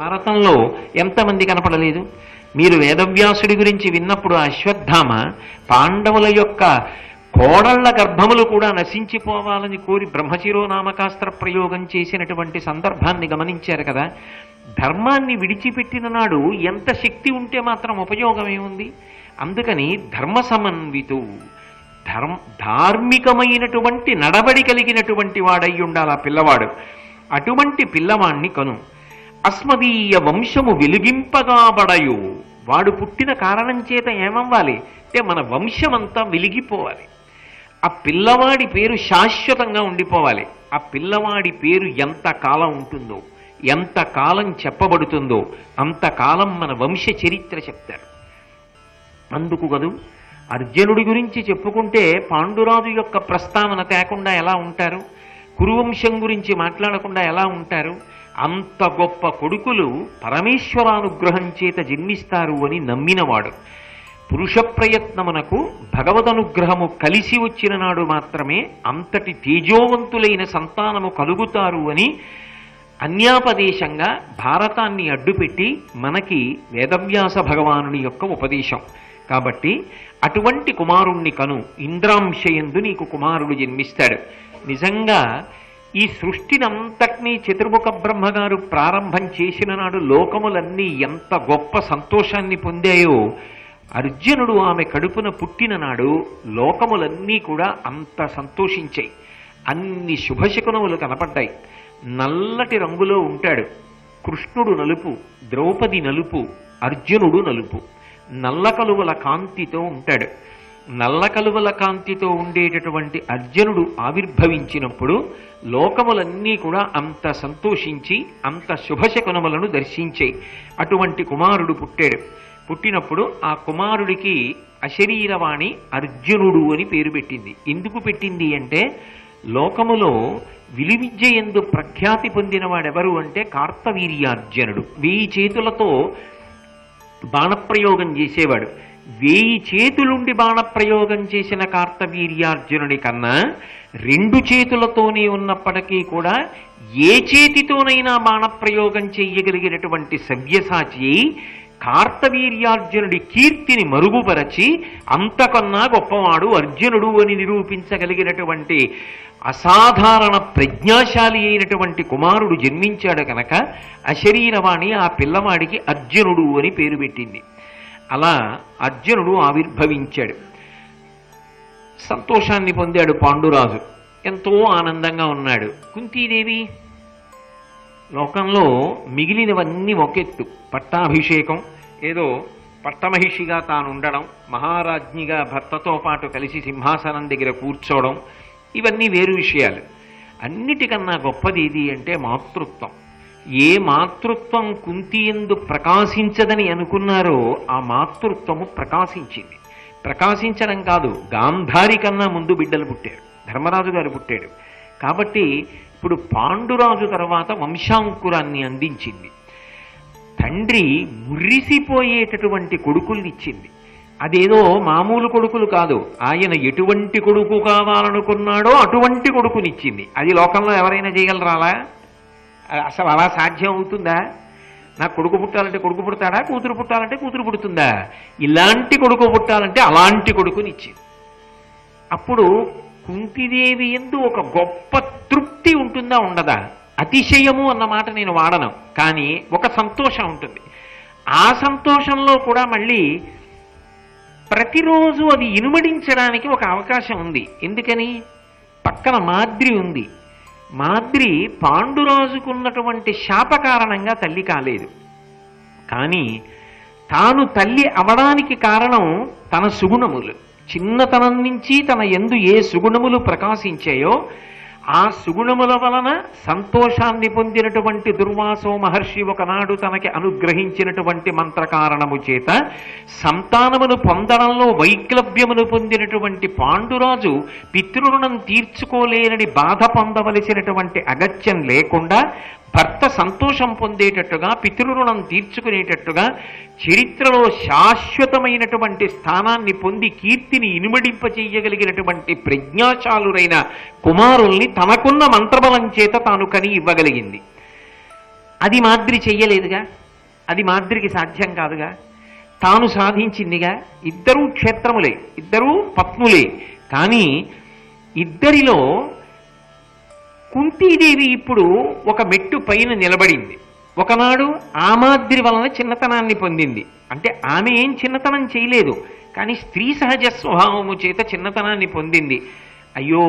భారతంలో ఎంతమంది కనపడలేదు? మీరు వేదవ్యాసుడి గురించి విన్నప్పుడు అశ్వత్థామ పాండవుల యొక్క కోడళ్ల గర్భములు కూడా నశించిపోవాలని కోరి బ్రహ్మశిరోనామకాస్త్ర ప్రయోగం చేసినటువంటి సందర్భాన్ని గమనించారు కదా. ధర్మాన్ని విడిచిపెట్టిన నాడు ఎంత శక్తి ఉంటే మాత్రం ఉపయోగం ఏముంది? అందుకని ధర్మ సమన్వితు, ధార్మికమైనటువంటి నడబడి కలిగినటువంటి వాడై ఉండాలి ఆ పిల్లవాడు. అటువంటి పిల్లవాణ్ణి కను. అస్మదీయ వంశము వెలిగింపగాబడయు, వాడు పుట్టిన కారణం చేత ఏమవ్వాలి అంటే మన వంశమంతా వెలిగిపోవాలి. ఆ పిల్లవాడి పేరు శాశ్వతంగా ఉండిపోవాలి. ఆ పిల్లవాడి పేరు ఎంత కాలం ఉంటుందో, ఎంత కాలం చెప్పబడుతుందో అంతకాలం మన వంశ చరిత్ర చెప్తారు. అందుకు కదూ అర్జునుడి గురించి చెప్పుకుంటే పాండురాజు యొక్క ప్రస్తావన తేకుండా ఎలా ఉంటారు? కురువంశం గురించి మాట్లాడకుండా ఎలా ఉంటారు? అంత గొప్ప కొడుకులు పరమేశ్వరానుగ్రహం చేత జన్మిస్తారు అని నమ్మినవాడు. పురుష ప్రయత్నమునకు భగవదనుగ్రహము కలిసి వచ్చిన నాడు మాత్రమే అంతటి తేజోవంతులైన సంతానము కలుగుతారు అని అన్యాపదేశంగా భారతాన్ని అడ్డుపెట్టి మనకి వేదవ్యాస భగవానుని యొక్క ఉపదేశం. కాబట్టి అటువంటి కుమారుణ్ణి కను, ఇంద్రాంశయందు నీకు కుమారుడు జన్మిస్తాడు. నిజంగా ఈ సృష్టినంతటినీ చతుర్ముఖ బ్రహ్మగారు ప్రారంభం చేసిన నాడు లోకములన్నీ ఎంత గొప్ప సంతోషాన్ని పొందాయో, అర్జునుడు ఆమె కడుపున పుట్టిన నాడు లోకములన్నీ కూడా అంత సంతోషించాయి. అన్ని శుభశకునములు కనపడ్డాయి. నల్లటి రంగులో ఉంటాడు. కృష్ణుడు నలుపు, ద్రౌపది నలుపు, అర్జునుడు నలుపు. నల్ల కలువల కాంతితో ఉంటాడు. నల్ల కలువల కాంతితో ఉండేటటువంటి అర్జునుడు ఆవిర్భవించినప్పుడు లోకములన్నీ కూడా అంత సంతోషించి అంత శుభశకునములను దర్శించాయి. అటువంటి కుమారుడు పుట్టాడు. పుట్టినప్పుడు ఆ కుమారుడికి అశరీరవాణి అర్జునుడు అని పేరు పెట్టింది. ఎందుకు పెట్టింది అంటే, లోకములో విలువిద్య యందు ప్రఖ్యాతి పొందినవాడెవరు అంటే కార్తవీర్యార్జునుడు. 1000 చేతులతో బాణప్రయోగం చేసేవాడు. 1000 చేతులుండి బాణప్రయోగం చేసిన కార్తవీర్యార్జునుడి కన్నా 2 చేతులతోనే ఉన్నప్పటికీ కూడా ఏ చేతితోనైనా బాణప్రయోగం చెయ్యగలిగినటువంటి సవ్యసాచి కార్తవీర్యార్జునుడి కీర్తిని మరుగుపరచి అంతకన్నా గొప్పవాడు అర్జునుడు అని నిరూపించగలిగినటువంటి అసాధారణ ప్రజ్ఞాశాలి అయినటువంటి కుమారుడు జన్మించాడు కనుక అశరీరవాణి ఆ పిల్లవాడికి అర్జునుడు అని పేరు పెట్టింది. అలా అర్జునుడు ఆవిర్భవించాడు. సంతోషాన్ని పొందాడు పాండురాజు. ఎంతో ఆనందంగా ఉన్నాడు. కుంతీదేవి లోకంలో మిగిలినవన్నీ ఒకెత్తు. పట్టాభిషేకం, ఏదో పట్టమహిషిగా తాను ఉండడం, మహారాజ్ఞిగా భర్తతో పాటు కలిసి సింహాసనం దగ్గర కూర్చోవడం, ఇవన్నీ వేరు విషయాలు. అన్నిటికన్నా గొప్పది ఏది అంటే మాతృత్వం. ఏ మాతృత్వం కుంతియందు ప్రకాశించదని అనుకున్నారో ఆ మాతృత్వము ప్రకాశించింది. ప్రకాశించడం కాదు, గాంధారి కన్నా ముందు బిడ్డలు పుట్టారు. ధర్మరాజు గారు పుట్టాడు. కాబట్టి ఇప్పుడు పాండురాజు తర్వాత వంశాంకురాన్ని అందించింది. తండ్రి మురిసిపోయేటటువంటి కొడుకుల్ని ఇచ్చింది. అదేదో మామూలు కొడుకులు కాదు, ఆయన ఎటువంటి కొడుకు కావాలనుకున్నాడో అటువంటి కొడుకునిచ్చింది. అది లోకంలో ఎవరైనా చేయగలరాలా? అసలు అలా సాధ్యం అవుతుందా? నాకు కొడుకు పుట్టాలంటే కొడుకు పుడతాడా, కూతురు పుట్టాలంటే కూతురు పుడుతుందా? ఇలాంటి కొడుకు పుట్టాలంటే అలాంటి కొడుకునిచ్చింది. అప్పుడు కుంతిదేవి యందు ఒక గొప్ప తృప్తి ఉంటుందా ఉండదా? అతిశయము అన్న మాట నేను వాడను, కానీ ఒక సంతోషం ఉంటుంది. ఆ సంతోషంలో కూడా మళ్ళీ ప్రతిరోజు అది ఇనుమడించడానికి ఒక అవకాశం ఉంది. ఎందుకని? పక్కన మాద్రి ఉంది. మాద్రి పాండురాజుకున్నటువంటి శాప కారణంగా తల్లి కాలేదు. కానీ తాను తల్లి అవడానికి కారణం తన సుగుణములు. చిన్నతనం నుంచి తన యందు ఏ సుగుణములు ప్రకాశించాయో ఆ సుగుణముల వలన సంతోషాన్ని పొందినటువంటి దుర్వాసో మహర్షి ఒకనాడు తనకి అనుగ్రహించినటువంటి మంత్రకారణము చేత సంతానమును పొందడంలో వైక్లభ్యమును పొందినటువంటి పాండురాజు పితృరుణం తీర్చుకోలేనని బాధ పొందవలసినటువంటి అగత్యం లేకుండా భర్త సంతోషం పొందేటట్టుగా, పితృరుణం తీర్చుకునేటట్టుగా చరిత్రలో శాశ్వతమైనటువంటి స్థానాన్ని పొంది కీర్తిని ఇనుమడింపచేయగలిగినటువంటి ప్రజ్ఞాశాలురైన కుమారుల్ని తనకున్న మంత్రబలం చేత తాను కని ఇవ్వగలిగింది. అది మాద్రి చెయ్యలేదుగా, అది మాద్రికి సాధ్యం కాదుగా, తాను సాధించిందిగా. ఇద్దరూ క్షేత్రములే, ఇద్దరూ పత్నులే. కానీ ఇద్దరిలో కుంతీదేవి ఇప్పుడు ఒక మెట్టు పైన నిలబడింది. ఒకనాడు ఆ మాద్రి వలన చిన్నతనాన్ని పొందింది. అంటే ఆమె ఏం చిన్నతనం చేయలేదు, కానీ స్త్రీ సహజ స్వభావము చేత చిన్నతనాన్ని పొందింది. అయ్యో,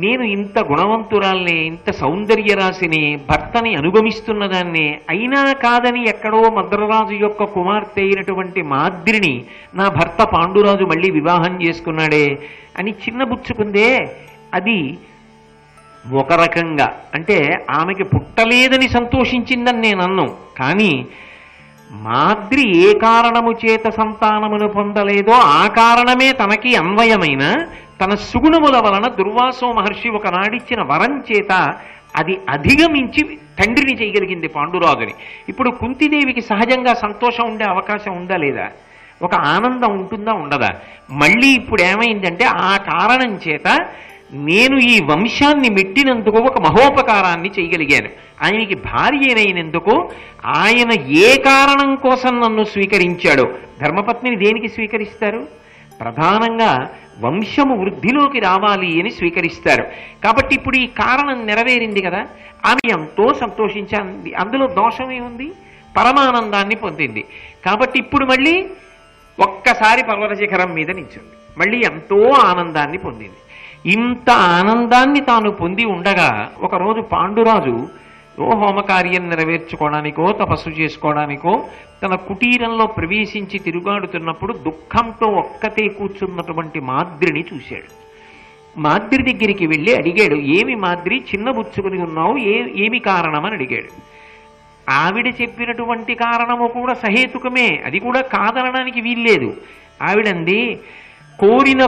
నేను ఇంత గుణవంతురాల్ని, ఇంత సౌందర్య రాశిని, భర్తని అనుగమిస్తున్నదాన్ని, అయినా కాదని ఎక్కడో మద్రరాజు యొక్క కుమార్తె అయినటువంటి మాద్రిని నా భర్త పాండురాజు మళ్ళీ వివాహం చేసుకున్నాడే అని చిన్నబుచ్చుకుందే. అది ఒక రకంగా అంటే ఆమెకి పుట్టలేదని సంతోషించిందని నేను అన్నాను. కానీ మాద్రి ఏ కారణము చేత సంతానమును పొందలేదో ఆ కారణమే తనకి అన్వయమైన తన సుగుణముల వలన దుర్వాసో మహర్షి ఒకనాడిచ్చిన వరం చేత అది అధిగమించి తండ్రిని చేయగలిగింది పాండురాజుని. ఇప్పుడు కుంతిదేవికి సహజంగా సంతోషం ఉండే అవకాశం ఉందా లేదా? ఒక ఆనందం ఉంటుందా ఉండదా? మళ్ళీ ఇప్పుడు ఏమైందంటే ఆ కారణం చేత నేను ఈ వంశాన్ని మెట్టినందుకు ఒక మహోపకారాన్ని చేయగలిగాను. ఆయనకి భార్యనైనందుకు ఆయన ఏ కారణం కోసం నన్ను స్వీకరించాడో. ధర్మపత్నిని దేనికి స్వీకరిస్తారు? ప్రధానంగా వంశము వృద్ధిలోకి రావాలి అని స్వీకరిస్తారు. కాబట్టి ఇప్పుడు ఈ కారణం నెరవేరింది కదా, ఆమె ఎంతో సంతోషించింది. అందులో దోషమే ఉంది? పరమానందాన్ని పొందింది. కాబట్టి ఇప్పుడు మళ్ళీ ఒక్కసారి పర్వత శిఖరం మీద నిల్చుంది, మళ్ళీ ఎంతో ఆనందాన్ని పొందింది. ఇంత ఆనందాన్ని తాను పొంది ఉండగా ఒకరోజు పాండురాజు హోమకార్యం నెరవేర్చుకోవడానికో తపస్సు చేసుకోవడానికో తన కుటీరంలో ప్రవేశించి తిరుగాడుతున్నప్పుడు దుఃఖంతో ఒక్కతే కూర్చున్నటువంటి మాద్రిని చూశాడు. మాద్రి దగ్గరికి వెళ్ళి అడిగాడు, ఏమి మాద్రి చిన్నబుచ్చుకుని ఉన్నావు, ఏమి కారణమని అడిగాడు. ఆవిడ చెప్పినటువంటి కారణము కూడా సహేతుకమే, అది కూడా కాదనడానికి వీల్లేదు. ఆవిడంది, కోరిన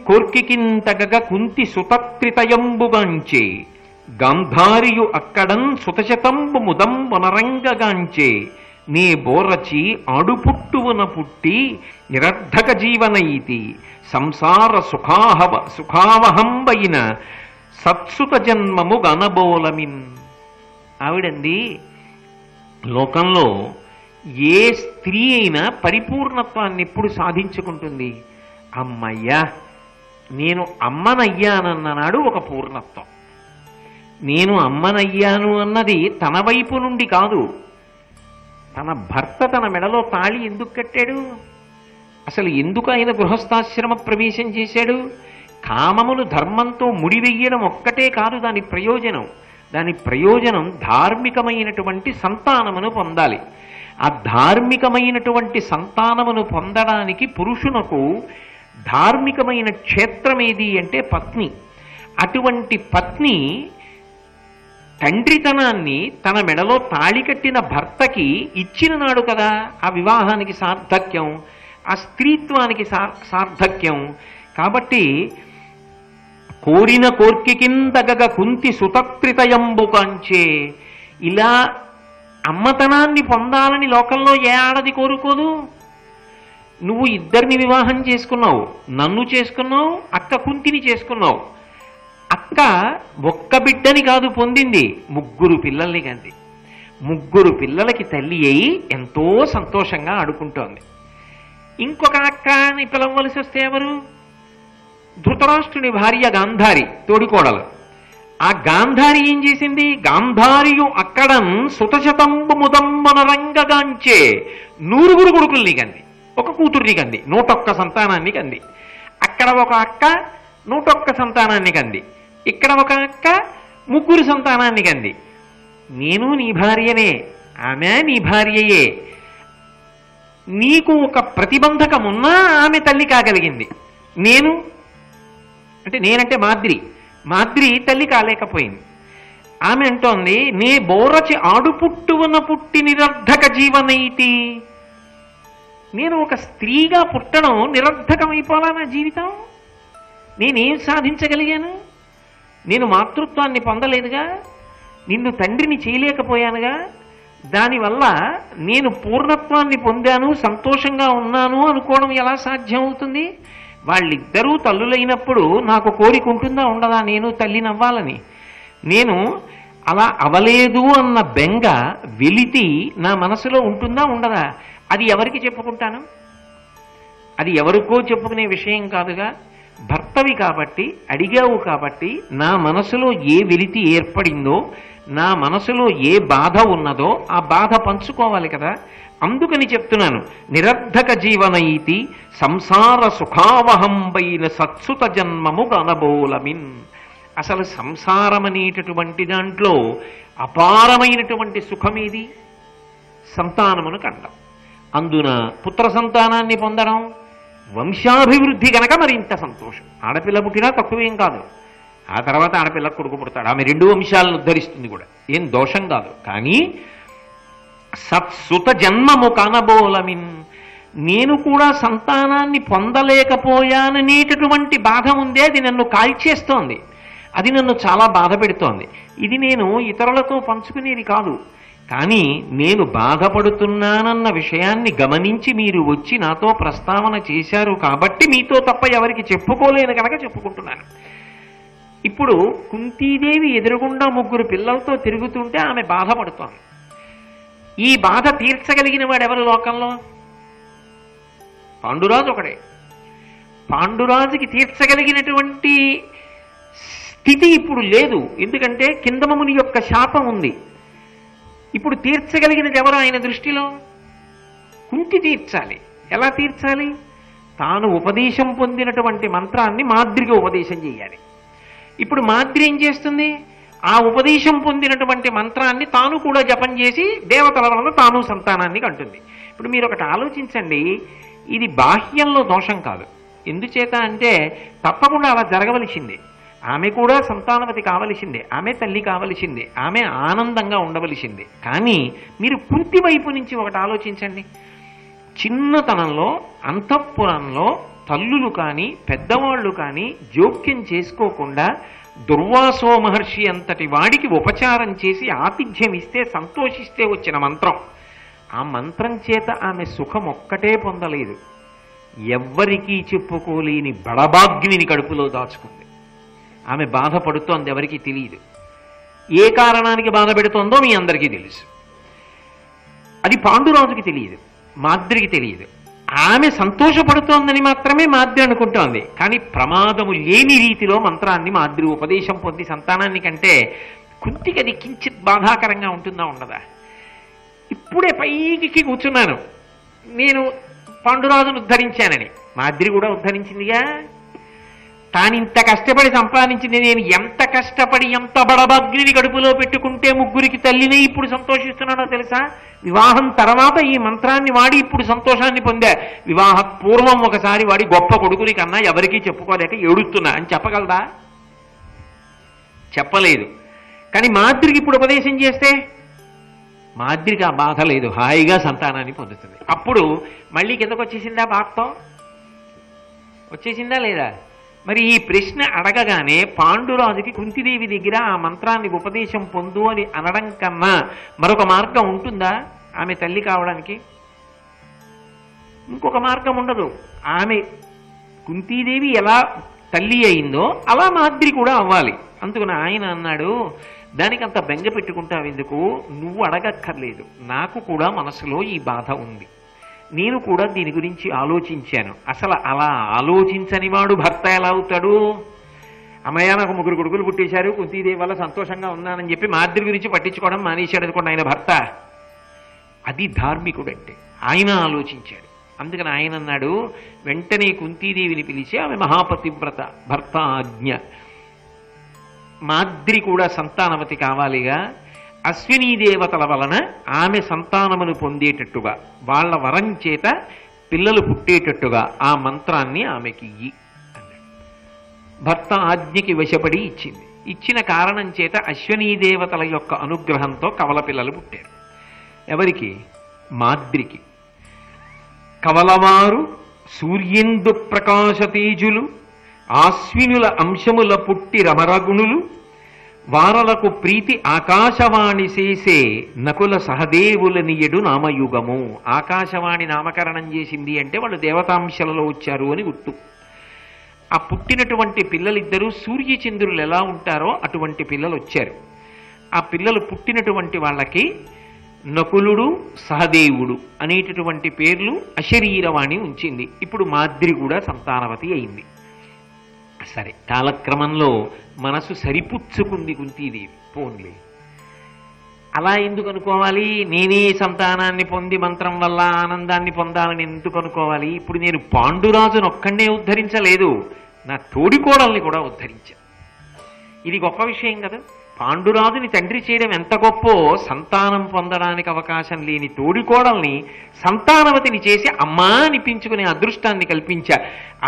కోర్కికింతగ కుంతి సుతత్రితయంబుగాంచే గాంధారియు అక్కడన్ సుతశతంబు ముదం వనరంగగాంచే నే బోరచి ఆడుపుట్టువున పుట్టి నిరర్ధక జీవనైతి సంసార సుఖావహంబైన సత్సుత జన్మము గనబోలమిన్. ఆవిడంది, లోకంలో ఏ స్త్రీ అయినా పరిపూర్ణత్వాన్ని ఎప్పుడు సాధించుకుంటుంది? అమ్మయ్యా, నేను అమ్మనయ్యానన్ననాడు ఒక పూర్ణత్వం. నేను అమ్మనయ్యాను అన్నది తన వైపు నుండి కాదు. తన భర్త తన మెడలో తాళి ఎందుకు కట్టాడు? అసలు ఎందుకు ఆయన గృహస్థాశ్రమ ప్రవేశం చేశాడు? కామములు ధర్మంతో ముడివెయ్యడం ఒక్కటే కాదు దాని ప్రయోజనం. దాని ప్రయోజనం ధార్మికమైనటువంటి సంతానమును పొందాలి. ఆ ధార్మికమైనటువంటి సంతానమును పొందడానికి పురుషునకు ధార్మికమైన క్షేత్రం ఏది అంటే పత్ని. అటువంటి పత్ని తండ్రితనాన్ని తన మెడలో తాళి కట్టిన భర్తకి ఇచ్చిన నాడు కదా ఆ వివాహానికి సార్థక్యం, ఆ స్త్రీత్వానికి సార్థక్యం. కాబట్టి కోరిన కోర్కికింతగ కుంతి సుతత్రితయంబుకాంచే, ఇలా అమ్మతనాన్ని పొందాలని లోకంలో ఏ ఆడది కోరుకోదు? నువ్వు ఇద్దరిని వివాహం చేసుకున్నావు, నన్ను చేసుకున్నావు, అక్క కుంతిని చేసుకున్నావు. అక్క ఒక్క బిడ్డని కాదు పొందింది, 3 పిల్లల్ని కంది. 3 పిల్లలకి తల్లి అయి ఎంతో సంతోషంగా ఆడుకుంటోంది. ఇంకొక అక్క అని పిలవలసి వస్తే ఎవరు? ధృతరాష్ట్రుని భార్య గాంధారి, తోడికోడలు. ఆ గాంధారి ఏం చేసింది? గాంధారియు అక్కడన్ సుతశతంబు ముదంబనరంగగాంచే 100 కొడుకుల్ని కంది, ఒక కూతుర్ని కంది, 101 సంతానాన్ని కంది. అక్కడ ఒక అక్క 101 సంతానాన్ని కంది, ఇక్కడ ఒక అక్క 3 సంతానాన్ని కంది. నేను నీ భార్యనే, ఆమె నీ భార్యయే. నీకు ఒక ప్రతిబంధకం ఉన్నా ఆమె తల్లి కాగలిగింది. నేనంటే మాద్రి తల్లి కాలేకపోయింది. ఆమె అంటోంది, నే బోరచి ఆడుపుట్టువున పుట్టి నిరర్ధక జీవనైతి. నేను ఒక స్త్రీగా పుట్టడం నిరర్ధకమైపోలా నా జీవితం? నేనేం సాధించగలిగాను? నేను మాతృత్వాన్ని పొందలేదుగా, నిన్ను తండ్రిని చేయలేకపోయానుగా. దానివల్ల నేను పూర్ణత్వాన్ని పొందాను, సంతోషంగా ఉన్నాను అనుకోవడం ఎలా సాధ్యం అవుతుంది? వాళ్ళిద్దరూ తల్లులైనప్పుడు నాకు కోరిక ఉంటుందా ఉండదా నేను తల్లినవ్వాలని? నేను అలా అవలేదు అన్న బెంగ వెలితి నా మనసులో ఉంటుందా ఉండదా? అది ఎవరికి చెప్పుకుంటాను? అది ఎవరికో చెప్పుకునే విషయం కాదుగా. భర్తవి కాబట్టి, అడిగావు కాబట్టి, నా మనసులో ఏ వెలితి ఏర్పడిందో, నా మనసులో ఏ బాధ ఉన్నదో ఆ బాధ పంచుకోవాలి కదా. అందుకని చెప్తున్నాను, నిరర్ధక జీవనైతి సంసార సుఖావహంబైన సత్సుత జన్మము గనబోలమిన్. అసలు సంసారం అనేటటువంటి దాంట్లో అపారమైనటువంటి సుఖమేది? సంతానమును కండం. అందున పుత్ర సంతానాన్ని పొందడం, వంశాభివృద్ధి కనుక మరింత సంతోషం. ఆడపిల్ల పుట్టినా తక్కువేం కాదు. ఆ తర్వాత ఆడపిల్ల కొడుకు పుడతాడు, ఆమె 2 వంశాలను ఉద్ధరిస్తుంది కూడా, ఏం దోషం కాదు. కానీ సత్సుత జన్మము కనబోలమిన్, నేను కూడా సంతానాన్ని పొందలేకపోయాననేటటువంటి బాధ ఉందే, అది నన్ను కాల్చేస్తోంది, అది నన్ను చాలా బాధ పెడుతోంది. ఇది నేను ఇతరులతో పంచుకునేది కాదు. కానీ నేను బాధపడుతున్నానన్న విషయాన్ని గమనించి మీరు వచ్చి నాతో ప్రస్తావన చేశారు కాబట్టి మీతో తప్ప ఎవరికి చెప్పుకోలేను కనుక చెప్పుకుంటున్నాను. ఇప్పుడు కుంతీదేవి ఎదురుగుండా 3 పిల్లలతో తిరుగుతుంటే ఆమె బాధపడుతోంది. ఈ బాధ తీర్చగలిగిన వాడు ఎవరు లోకంలో? పాండురాజు ఒకడే. పాండురాజుకి తీర్చగలిగినటువంటి స్థితి ఇప్పుడు లేదు. ఎందుకంటే కిందమముని యొక్క శాపం ఉంది. ఇప్పుడు తీర్చగలిగినది ఎవరు ఆయన దృష్టిలో? కుంతి తీర్చాలి. ఎలా తీర్చాలి? తాను ఉపదేశం పొందినటువంటి మంత్రాన్ని మాద్రికి ఉపదేశం చేయాలి. ఇప్పుడు మాద్రి ఏం చేస్తుంది? ఆ ఉపదేశం పొందినటువంటి మంత్రాన్ని తాను కూడా జపం చేసి దేవతల వల్ల తాను సంతానాన్ని కంటుంది. ఇప్పుడు మీరు ఒకటి ఆలోచించండి, ఇది బాహ్యంలో దోషం కాదు. ఎందుచేత అంటే తప్పకుండా అలా జరగవలసిందే. ఆమె కూడా సంతానవతి కావలసిందే, ఆమె తల్లి కావలసిందే, ఆమె ఆనందంగా ఉండవలసిందే. కానీ మీరు కుంతి వైపు నుంచి ఒకటి ఆలోచించండి. చిన్నతనంలో అంతఃపురంలో తల్లులు కానీ పెద్దవాళ్ళు కానీ జోక్యం చేసుకోకుండా దుర్వాసో మహర్షి అంతటి వాడికి ఉపచారం చేసి ఆతిథ్యం ఇస్తే సంతోషిస్తే వచ్చిన మంత్రం. ఆ మంత్రం చేత ఆమె సుఖం ఒక్కటే పొందలేదు, ఎవ్వరికీ చెప్పుకోలేని బడబాగ్నిని కడుపులో దాచుకుంది. ఆమె బాధపడుతోంది, ఎవరికీ తెలియదు. ఏ కారణానికి బాధ పెడుతోందో మీ అందరికీ తెలుసు. అది పాండురాజుకి తెలియదు, మాద్రికి తెలియదు. ఆమె సంతోషపడుతోందని మాత్రమే మాద్రి అనుకుంటోంది. కానీ ప్రమాదము లేని రీతిలో మంత్రాన్ని మాద్రి ఉపదేశం పొంది సంతానాన్ని కంటే కుంతికి అది కించిత్ బాధాకరంగా ఉంటుందా ఉండదా? ఇప్పుడే పైకి కూర్చున్నాను, నేను పాండురాజును ఉద్ధరించానని. మాద్రి కూడా ఉద్ధరించిందిగా. తానింత కష్టపడి సంపాదించింది. నేను ఎంత కష్టపడి ఎంత బడబాగ్నిని కడుపులో పెట్టుకుంటే 3కి తల్లిని ఇప్పుడు సంతోషిస్తున్నానో తెలుసా? వివాహం తర్వాత ఈ మంత్రాన్ని వాడి ఇప్పుడు సంతోషాన్ని పొందా. వివాహ పూర్వం ఒకసారి వాడి గొప్ప కొడుకుని కన్నా ఎవరికీ చెప్పుకోలేక ఏడుస్తున్నా అని చెప్పగలదా? చెప్పలేదు. కానీ మాద్రికి ఇప్పుడు ఉపదేశం చేస్తే మాద్రికి ఆ బాధ లేదు, హాయిగా సంతానాన్ని పొందుతుంది. అప్పుడు మళ్ళీ కిందకు వచ్చేసిందా? బాధతో వచ్చేసిందా లేదా? మరి ఈ ప్రశ్న అడగగానే పాండురాజుకి కుంతిదేవి దగ్గర ఆ మంత్రాన్ని ఉపదేశం పొందు అని అనడం కన్నా మరొక మార్గం ఉంటుందా ఆమె తల్లి కావడానికి? ఇంకొక మార్గం ఉండదు. ఆమె కుంతీదేవి ఎలా తల్లి అయిందో అలా మాద్రి కూడా అవ్వాలి. అందుకని ఆయన అన్నాడు, దానికి అంత బెంగ పెట్టుకుంటావు ఎందుకు? నువ్వు అడగక్కర్లేదు, నాకు కూడా మనసులో ఈ బాధ ఉంది, నేను కూడా దీని గురించి ఆలోచించాను. అసలు అలా ఆలోచించని వాడు భర్త ఎలా అవుతాడు? అమ్మయ్య నాకు 3 కొడుకులు పుట్టేశారు, కుంతీదేవి వల్ల సంతోషంగా ఉన్నానని చెప్పి మాద్రి గురించి పట్టించుకోవడం మానేశాడు అనుకోండి ఆయన భర్త. అది ధార్మికుడు అంటే. ఆయన ఆలోచించాడు. అందుకని ఆయన అన్నాడు, వెంటనే కుంతీదేవిని పిలిచి, ఆమె మహాపతివ్రత, భర్త ఆజ్ఞ, మాద్రి కూడా సంతానవతి కావాలిగా, అశ్వినీ దేవతల వలన ఆమె సంతానమును పొందేటట్టుగా, వాళ్ళ వరం చేత పిల్లలు పుట్టేటట్టుగా ఆ మంత్రాన్ని ఆమెకి ఇయ్యి అన్నాడు. భర్త ఆజ్ఞకి వశపడి ఇచ్చింది. ఇచ్చిన కారణం చేత అశ్వినీ దేవతల యొక్క అనుగ్రహంతో కవల పిల్లలు పుట్టారు. ఎవరికి? మాద్రికి. కవలవారు సూర్యేందు ప్రకాశ తేజులు, ఆశ్వినుల అంశముల పుట్టి రమరగుణులు, వారలకు ప్రీతి ఆకాశవాణి చేసే నకుల సహదేవుల నియడు నామయుగము. ఆకాశవాణి నామకరణం చేసింది అంటే వాళ్ళు దేవతాంశలలో వచ్చారు అని గుర్తు. ఆ పుట్టినటువంటి పిల్లలిద్దరూ సూర్యచంద్రులు ఎలా ఉంటారో అటువంటి పిల్లలు వచ్చారు. ఆ పిల్లలు పుట్టినటువంటి వాళ్ళకి నకులుడు సహదేవుడు అనేటటువంటి పేర్లు అశరీరవాణి ఉంచింది. ఇప్పుడు మాద్రి కూడా సంతానవతి అయింది. సరే, కాలక్రమంలో మనసు సరిపుచ్చుకుంది కుంతీదేవి. పోన్లే, అలా ఎందుకు అనుకోవాలి? నేనే సంతానాన్ని పొంది మంత్రం వల్ల ఆనందాన్ని పొందాలని ఎందుకు అనుకోవాలి? ఇప్పుడు నేను పాండురాజును ఒక్కడే ఉద్ధరించలేదు, నా తోడికోడల్ని కూడా ఉద్ధరించాను. ఇది గొప్ప విషయం కదా. పాండురాజుని తండ్రి చేయడం ఎంత గొప్పో, సంతానం పొందడానికి అవకాశం లేని తోడికోడల్ని సంతానవతిని చేసి అమ్మా అనిపించుకునే అదృష్టాన్ని కల్పించా.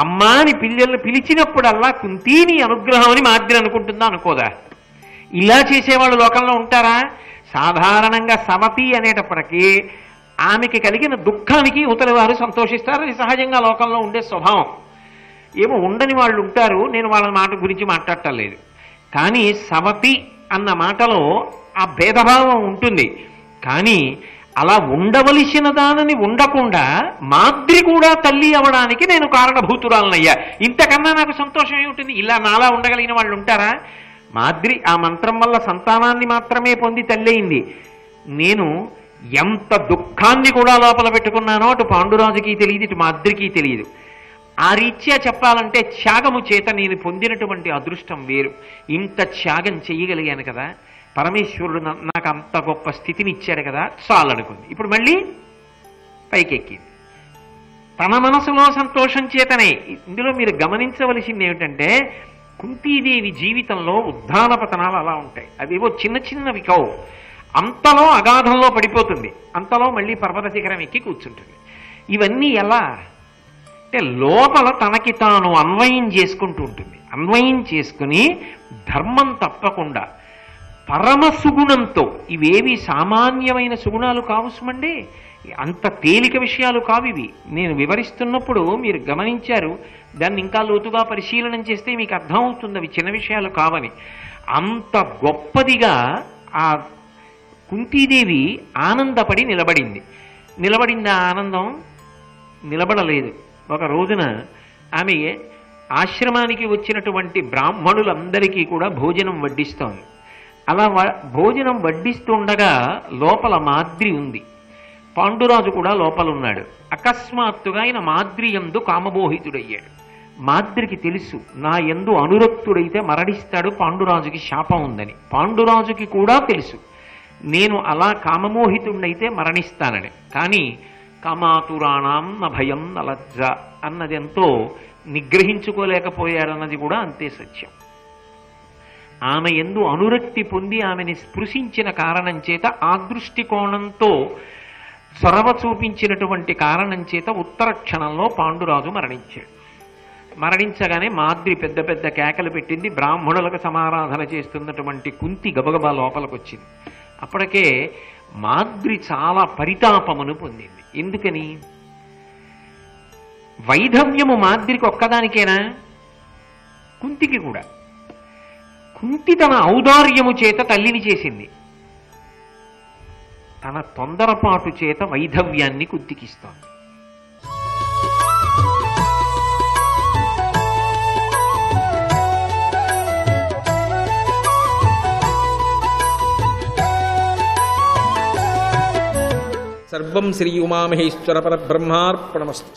అమ్మా అని పిల్లల్ని పిలిచినప్పుడల్లా కుంతీని అనుగ్రహం అని మాద్రి అనుకుంటుందా? అనుకోదా? ఇలా చేసేవాళ్ళు లోకంలో ఉంటారా? సాధారణంగా సవతి అనేటప్పటికీ ఆమెకి కలిగిన దుఃఖానికి ఉతలి వారు సంతోషిస్తారు. అది సహజంగా లోకంలో ఉండే స్వభావం. ఏమో ఉండని వాళ్ళు ఉంటారు, నేను వాళ్ళ మాట గురించి మాట్లాడటం లేదు. కానీ సవతి అన్న మాటలో ఆ భేదభావం ఉంటుంది. కానీ అలా ఉండవలసిన దానిని ఉండకుండా మాద్రి కూడా తల్లి అవడానికి నేను కారణభూతురాలనయ్యా. ఇంతకన్నా నాకు సంతోషం ఏమిటి? ఇలా నాలా ఉండగలిగిన వాళ్ళు ఉంటారా? మాద్రి ఆ మంత్రం వల్ల సంతానాన్ని మాత్రమే పొంది తల్లయింది. నేను ఎంత దుఃఖాన్ని కూడా లోపల పెట్టుకున్నానో అటు పాండురాజుకి తెలియదు, ఇటు మాద్రికి తెలియదు. ఆ రీత్యా చెప్పాలంటే త్యాగము చేత నేను పొందినటువంటి అదృష్టం వేరు. ఇంత త్యాగం చెయ్యగలిగాను కదా, పరమేశ్వరుడు నాకు అంత గొప్ప స్థితిని ఇచ్చాడు కదా, చాలనుకుంది. ఇప్పుడు మళ్ళీ పైకెక్కింది. తన మనసులో సంతోషం చేతనే. ఇందులో మీరు గమనించవలసింది ఏమిటంటే, కుంతీదేవి జీవితంలో ఉద్దాన పతనాలు అలా ఉంటాయి. అవేవో చిన్న చిన్నవి కావు. అంతలో అగాధంలో పడిపోతుంది, అంతలో మళ్ళీ పర్వత శిఖరం ఎక్కి కూర్చుంటుంది. ఇవన్నీ ఎలా అంటే లోపల తనకి తాను అన్వయం చేసుకుంటూ ఉంటుంది. అన్వయం చేసుకుని ధర్మం తప్పకుండా పరమ సుగుణంతో, ఇవేవి సామాన్యమైన సుగుణాలు కావసుమండి, అంత తేలిక విషయాలు కావు ఇవి. నేను వివరిస్తున్నప్పుడు మీరు గమనించారు, దాన్ని ఇంకా లోతుగా పరిశీలనం చేస్తే మీకు అర్థమవుతుంది అవి చిన్న విషయాలు కావని. అంత గొప్పదిగా ఆ కుంతీదేవి ఆనందపడి నిలబడింది. నిలబడింది ఆ ఆనందం నిలబడలేదు. ఒక రోజున ఆమె ఆశ్రమానికి వచ్చినటువంటి బ్రాహ్మణులందరికీ కూడా భోజనం వడ్డిస్తోంది. అలా భోజనం వడ్డిస్తుండగా లోపల మాద్రి ఉంది, పాండురాజు కూడా లోపలున్నాడు. అకస్మాత్తుగా ఆయన మాద్రి యందు కామమోహితుడయ్యాడు. మాద్రికి తెలుసు, నా యందు అనురక్తుడైతే మరణిస్తాడు, పాండురాజుకి శాపం ఉందని. పాండురాజుకి కూడా తెలుసు, నేను అలా కామమోహితుడైతే మరణిస్తానని. కానీ కామాతురాణం న భయం న లజ్జ అన్నది ఎంతో నిగ్రహించుకోలేకపోయాడన్నది కూడా అంతే సత్యం. ఆమె యందు అనురక్తి పొంది ఆమెని స్పృశించిన కారణం చేత, ఆ దృష్టికోణంతో చొరవ చూపించినటువంటి కారణం చేత ఉత్తర క్షణంలో పాండురాజు మరణించాడు. మరణించగానే మాద్రి పెద్ద పెద్ద కేకలు పెట్టింది. బ్రాహ్మణులకు సమారాధన చేస్తున్నటువంటి కుంతి గబగబా లోపలికి వచ్చింది. అప్పటికే మాద్రి చాలా పరితాపమును పొందింది. ఎందుకని? వైధవ్యము మాద్రికి ఒక్కదానికేనా? కుంతికి కూడా. కుంతి తన ఔదార్యము చేత తల్లిని చేసింది, తన తొందరపాటు చేత వైధవ్యాన్ని కుంతికిస్తోంది. సర్వం శ్రీ ఉమామహేశ్వర పరబ్రహ్మార్పణమస్తు.